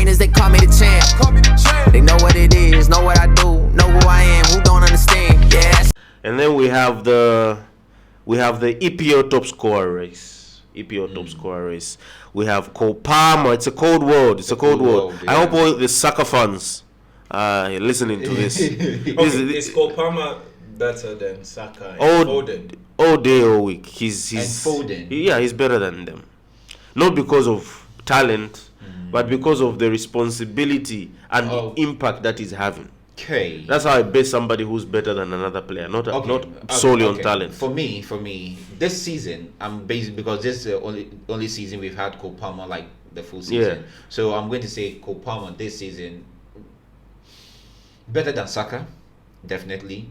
haters, they call me the champ. They know what it is, know what I do, know who I am, who don't understand. Yeah. And then we have the EPL top scorer race. Top scorer race. We have Cole Palmer. It's a cold world. It's a cold world. Yeah. I hope all the Saka fans are listening to this. Is Cole Palmer better than Saka and Foden? All day, all week. He's and Foden. Yeah, he's better than them. Not because of talent, but because of the responsibility and the impact that he's having. Okay. That's how I base somebody who's better than another player, not solely on talent. For me, this season I'm based because this is the only season we've had Cole Palmer like the full season. Yeah. So I'm going to say Cole Palmer this season better than Saka, definitely.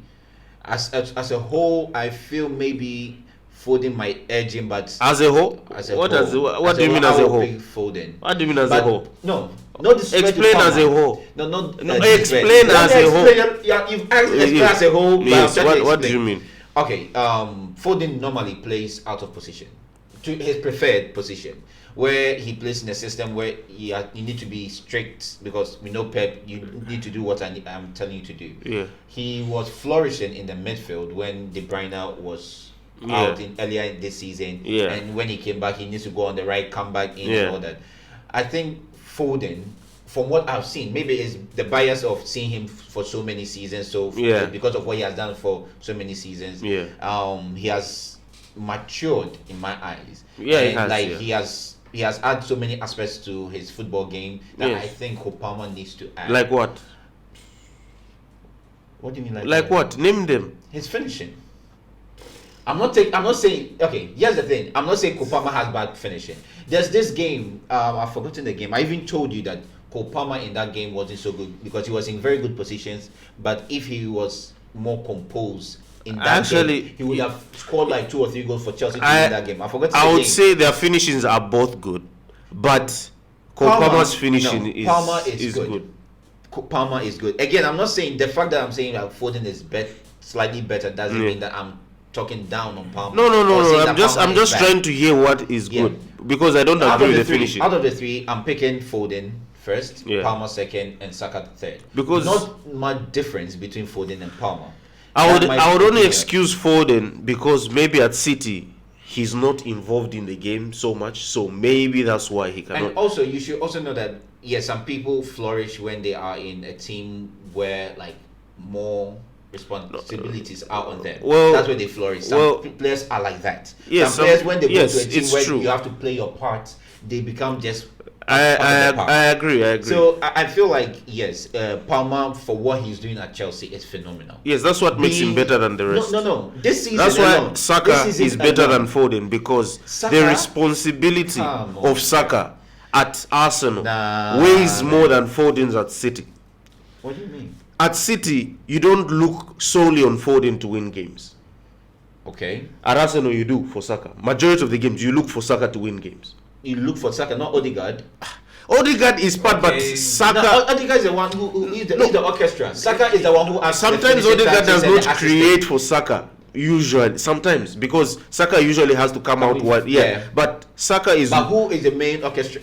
As a whole, I feel maybe Foden might edge him, but as a whole, what do you mean as a whole? Foden. What do you mean as a whole? No, explain as a whole. No, explain as a whole. Yeah, you've asked explain as a whole. Yes. What do you mean? Okay, Foden normally plays out of position, to his preferred position, where he plays in a system where you need to be strict because we know Pep. You need to do what I'm telling you to do. Yeah. He was flourishing in the midfield when De Bruyne was out earlier this season, and when he came back, he needs to go on the right, come back in, and all that. I think Foden, from what I've seen, maybe it's the bias of seeing him for so many seasons. So because of what he has done for so many seasons, he has matured in my eyes. He has added so many aspects to his football game that I think Cole Palmer needs to add. Like what? What do you mean like what? Name them. His finishing. I'm not saying. Okay, here's the thing. I'm not saying Cole Palmer has bad finishing. There's this game. I've forgotten the game. I even told you that Cole Palmer in that game wasn't so good because he was in very good positions. But if he was more composed in that game, he would have scored like 2 or 3 goals for Chelsea to win that game. I would say their finishings are both good, but Cole Palmer's finishing is good. Palmer is good. Again, I'm not saying the fact that I'm saying that Foden is slightly better doesn't mean that I'm talking down on Palmer. No. I'm just trying to hear what is good because I don't agree with the finishing. Out of the 3, I'm picking Foden first, Palmer second, and Saka third. Because not much difference between Foden and Palmer. I would only excuse Foden because maybe at City he's not involved in the game so much, so maybe that's why he cannot. And also, you should also know that some people flourish when they are in a team where like more responsibilities are on them. Well, that's where they flourish. Some players are like that. Some players, when they go to a team where you have to play your part, they become just. I agree. So I feel like Palmer for what he's doing at Chelsea is phenomenal. Yes, that's what makes him better than the rest. No. This season, that's why Saka is better than Foden because the responsibility of Saka at Arsenal weighs more than Foden's at City. What do you mean? At City, you don't look solely on Foden to win games. Okay. At Arsenal, you do for Saka. Majority of the games, you look for Saka to win games. You look for Saka, not Odegaard. Odegaard is part, but Saka. Odegaard is the one who is the orchestra. Saka is the one who asks. Sometimes Odegaard does not create for Saka. Usually, sometimes because Saka usually has to come out wide. But Saka is. But who is the main orchestra,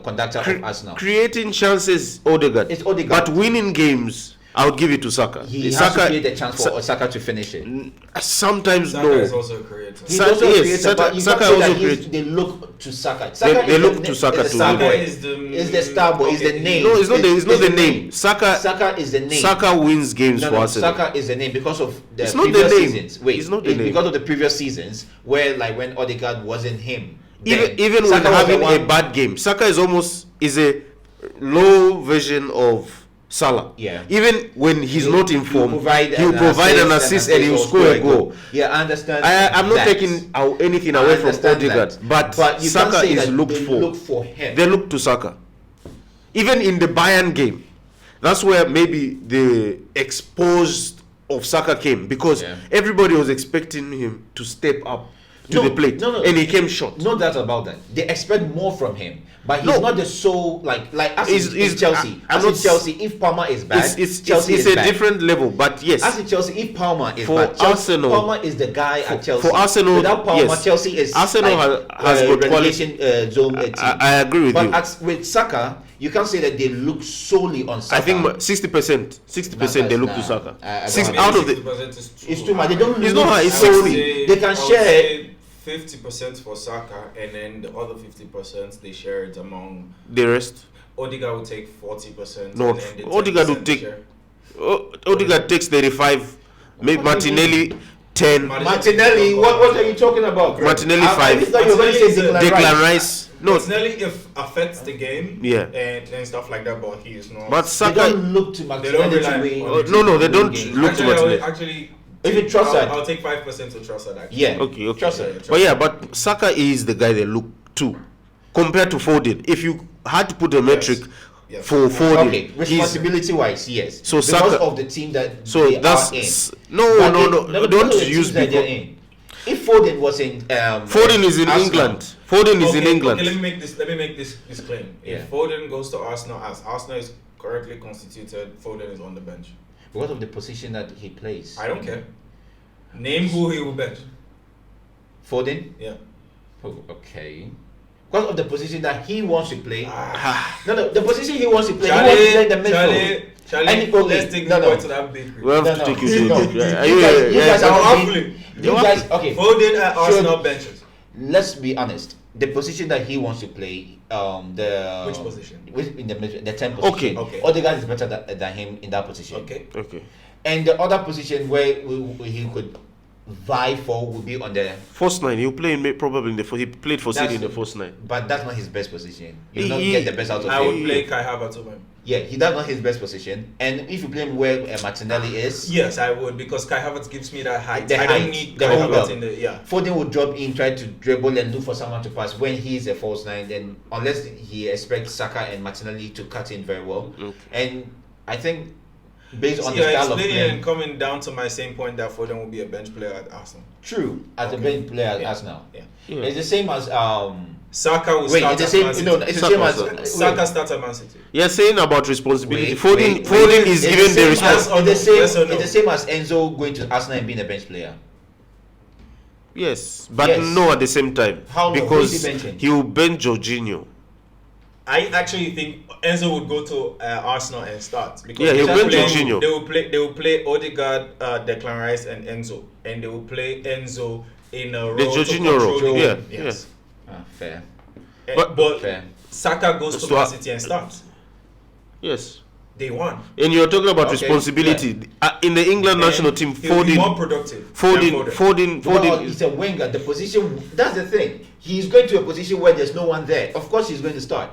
conductor of Arsenal? Creating chances, Odegaard. It's Odegaard. But winning games, I would give it to Saka. He has to create the chance for Saka to finish it. Sometimes Saka is also a creator. He's also a creator, but you Saka also creates. They look to Saka. They look to Saka to win. Is the star boy. Is the name. No, it's not the name. Saka is the name. Saka wins games for Arsenal. Saka is the name because of the previous seasons. Wait, it's not the name. Because of the previous seasons where like when Odegaard wasn't him. Even when having a bad game, Saka is a low version of Salah. Yeah. Even when he's not in form, he'll provide an assist and he'll score a goal. Yeah, I understand. I'm not taking anything away from Odegaard, but Saka is looked for. Look for him. They look to Saka. Even in the Bayern game, that's where maybe the exposed of Saka came because everybody was expecting him to step up to the plate, and he came short. No doubt about that. They expect more from him, But he's not the sole like as in Chelsea. As in Chelsea, if Palmer is bad, Chelsea is a bad. Different level. But yes, as in Chelsea, if Palmer is for bad, Arsenal, Palmer is the guy at Chelsea. For Arsenal, without Palmer, yes. Chelsea is Arsenal has got relegation zone team. I agree with you. But with Saka, you can't say that they look solely on Saka. I think 60% they look to Saka. Out of it's too much. They don't. It's not high. It's 60. They can share 50% for Saka, and then the other 50% they share it among the rest. Odegaard will take 40%. No, Odegaard will take. Odegaard takes 35. Maybe Martinelli 10. Martinelli, what are you talking about? Martinelli 5. I thought you were going to say Declan Rice. No, Martinelli affects the game. Yeah. And stuff like that, but he is not. But Saka, they don't look to Martinelli to win. No, they don't look to Martinelli. Actually, if you trust that, I'll take 5% to Trossard. Actually. Yeah. Okay. Trossard. But Saka is the guy they look to compared to Foden. If you had to put a metric for Foden, okay, responsibility-wise, yes. So because Saka, of the team that so they that's are in. No. Don't use people. If Foden was in, Foden is in Arsenal. England. Foden is in England. Okay, let me make this claim. Yeah. If Foden goes to Arsenal, as Arsenal is correctly constituted, Foden is on the bench. Because of the position that he plays. I don't care. Name who he will bench. Foden? Yeah. Oh, okay. Because of the position that he wants to play. No, the position he wants to play. He wants to play in the midfield. Charlie, let's take the boy to that bakery. We have to take you to You guys, okay. Foden at Arsenal benches. Let's be honest. The position that he wants to play, which position? In the 10 position. Okay. Odegaard is better than him in that position. Okay. And the other position where he could vie for would be on the first 9. He'll play probably in the he played for City in the first 9. But that's not his best position. You don't get the best out of him. I would play Kai Havertz over him. Yeah, that's not his best position. And if you play him where Martinelli is, yes, I would, because Kai Havertz gives me that height. I don't need Kai Havertz in the Foden would drop in, try to dribble and look for someone to pass when he's a false 9. Then unless he expects Saka and Martinelli to cut in very well, and I think based on the style of play, and coming down to my same point that Foden will be a bench player at Arsenal. True, as a bench player at Arsenal. Yeah. It's the same as Saka will start at Man City. No, it's the same as Saka starts at Man City. You're saying about responsibility. Foden is given the responsibility. It's the same as Enzo going to Arsenal and being a bench player. Yes, but no at the same time. How because he will bench Jorginho. I actually think Enzo would go to Arsenal and start because he'll bench Jorginho. They will play Odegaard, Declan Rice, and Enzo, and they will play Enzo in a role. The Jorginho role. Yes. Fair. But fair. Saka goes to Man City and starts. Yes. They won. And you're talking about responsibility. In the England national team, Foden. Be more productive. Foden. Well, he's a winger. The position. That's the thing. He's going to a position where there's no one there. Of course, he's going to start.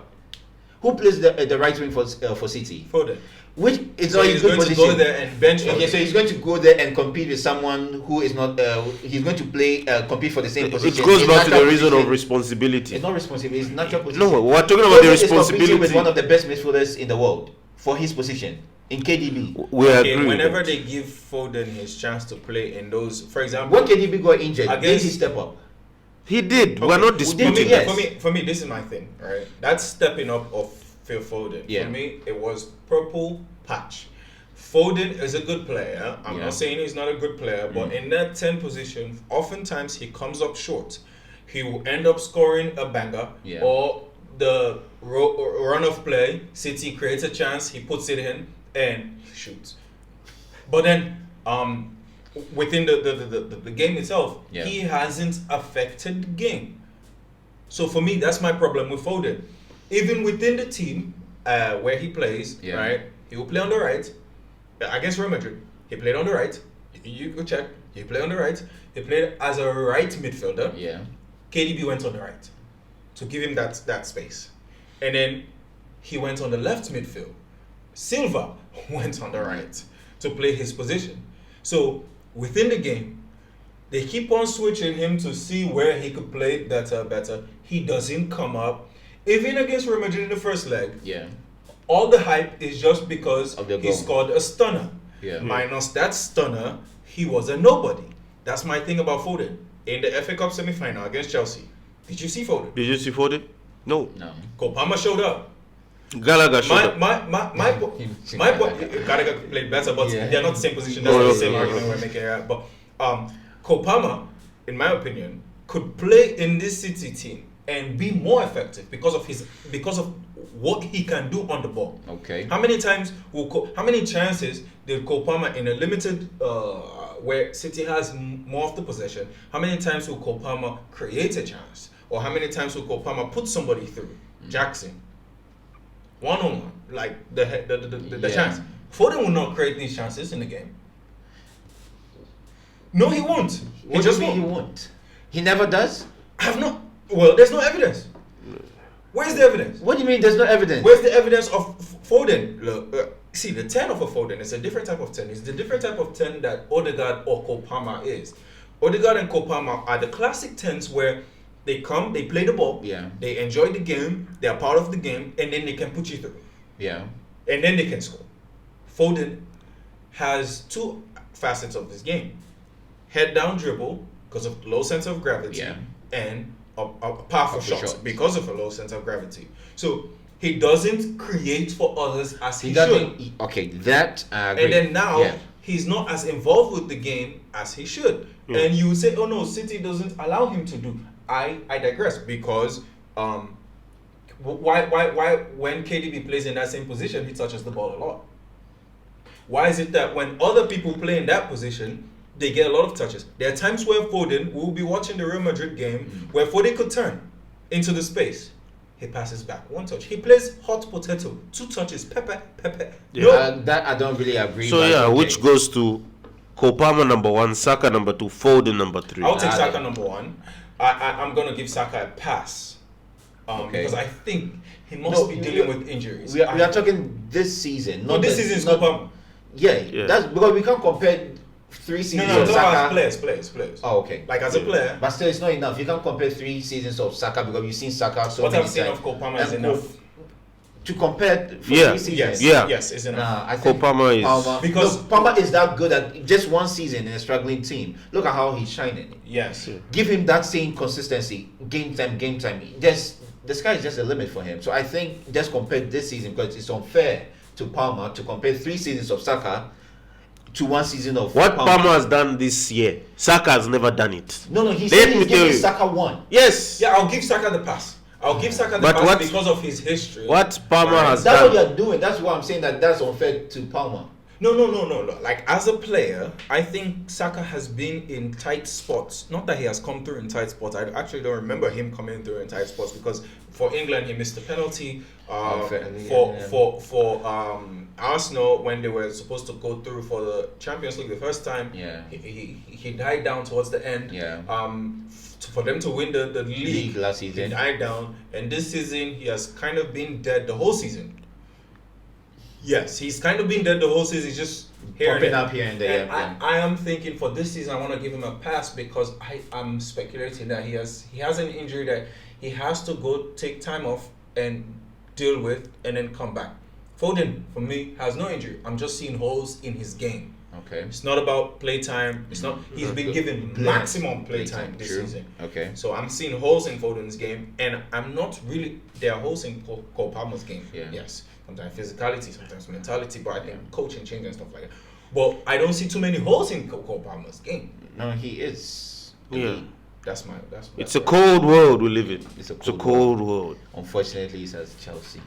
Who plays the right wing for City? Foden. Which is so not he's good going position. to go there and bench. Okay, so he's going to go there and compete with someone who is not. He's going to play compete for the same position. It goes back to the reason of responsibility. It's not responsibility. It's natural position. No, we're talking about the responsibility. With one of the best midfielders in the world for his position in KDB. We agree. Whenever they give Foden his chance to play in those, for example, when KDB got injured, did he step up? He did. Okay. We're not disputing that. For me, this is my thing. Right, that's stepping up of Phil Foden. Yeah. For me, it was purple patch. Foden is a good player. I'm not saying he's not a good player, but in that 10 position, oftentimes he comes up short. He will end up scoring a banger, or the run of play. City creates a chance, he puts it in, and he shoots. But then, within the game itself, he hasn't affected the game. So for me, that's my problem with Foden. Even within the team where he plays, right, he will play on the right. Against Real Madrid, he played on the right. You go check. He played on the right. He played as a right midfielder. Yeah. KDB went on the right to give him that space, and then he went on the left midfield. Silva went on the right to play his position. So within the game, they keep on switching him to see where he could play better. He doesn't come up. Even against Real Madrid in the first leg. Yeah. All the hype is just because he scored a stunner. Yeah. Minus that stunner, he was a nobody. That's my thing about Foden. In the FA Cup semi-final against Chelsea, did you see Foden? Did you see Foden? No. Cole Palmer showed up. Gallagher showed up. My point. Gallagher played better, but they're not the same position. That's the same argument we're making here. But Cole Palmer, in my opinion, could play in this City team and be more effective because of what he can do on the ball. Okay. How many chances did Cole Palmer in a limited where City has more of the possession? How many times will Cole Palmer create a chance, or how many times will Cole Palmer put somebody through? Jackson, 1-on-1, like the chance. Foden will not create these chances in the game. No, he won't. What do you mean he won't? He never does? Well, there's no evidence. Where's the evidence? What do you mean there's no evidence? Where's the evidence of Foden? Look, see, the 10 of a Foden is a different type of 10. It's the different type of 10 that Odegaard or Cole Palmer is. Odegaard and Cole Palmer are the classic 10s where they come, they play the ball, they enjoy the game, they are part of the game, and then they can put you through. Yeah. And then they can score. Foden has two facets of this game. Head down dribble because of low sense of gravity, and a powerful shot because of a low sense of gravity. So he doesn't create for others as he should. Okay, that and then now he's not as involved with the game as he should. And you say, oh no, City doesn't allow him to do. I digress, because why when KDB plays in that same position, he touches the ball a lot? Why is it that when other people play in that position, they get a lot of touches? There are times where Foden, we'll be watching the Real Madrid game, where Foden could turn into the space. He passes back, 1 touch. He plays hot potato, 2 touches, pepper. No. That I don't really agree. So which goes to Cole Palmer number 1, Saka number 2, Foden number 3. I'll take Saka number 1. I'm gonna give Saka a pass, because I think he must be dealing with injuries. We are talking this season, not this season's Cole Palmer. Yeah, that's because we can't compare 3 seasons of Saka. Players. Oh, okay. Like as a player. But still, it's not enough. You can't compare 3 seasons of Saka because you've seen Saka so what many I've seen times. of Cole Palmer is enough. To compare 3 seasons. Yes, it's enough. Nah, I Cole think Palmer is... because Palmer is that good at just 1 season in a struggling team. Look at how he's shining. Yes. Give him that same consistency. Game time. The sky is just a limit for him. So I think just compare this season, because it's unfair to Palmer to compare 3 seasons of Saka to 1 season of what Palmer has done this year. Saka has never done it. No, he said he's giving Saka 1. Yes. Yeah, I'll give Saka the pass. Because of his history. What Palmer has that's done. That's what you're doing. That's why I'm saying that's unfair to Palmer. No. Like, as a player, I think Saka has been in tight spots. Not that he has come through in tight spots. I actually don't remember him coming through in tight spots, because for England he missed the penalty. For Arsenal, when they were supposed to go through for the Champions League the first time, he died down towards the end. For them to win the league last season, he died down, and this season he has kind of been dead the whole season. Yes, he's kind of been dead the whole season. He's just popping up here and there. I am thinking for this season I want to give him a pass, because I'm speculating that he has an injury that he has to go take time off and deal with and then come back. Foden, for me, has no injury. I'm just seeing holes in his game. Okay. It's not about playtime. It's not. He's been given maximum playtime this season. Okay. So I'm seeing holes in Foden's game, and I'm not really. There are holes in Cole Palmer's game. Yeah. Yes. Sometimes physicality, sometimes mentality, but I think coaching change and stuff like that. But I don't see too many holes in Cole Palmer's game. No, he is. Yeah. That's it's a cold world we live in. It's a cold world. Unfortunately, it's as Chelsea.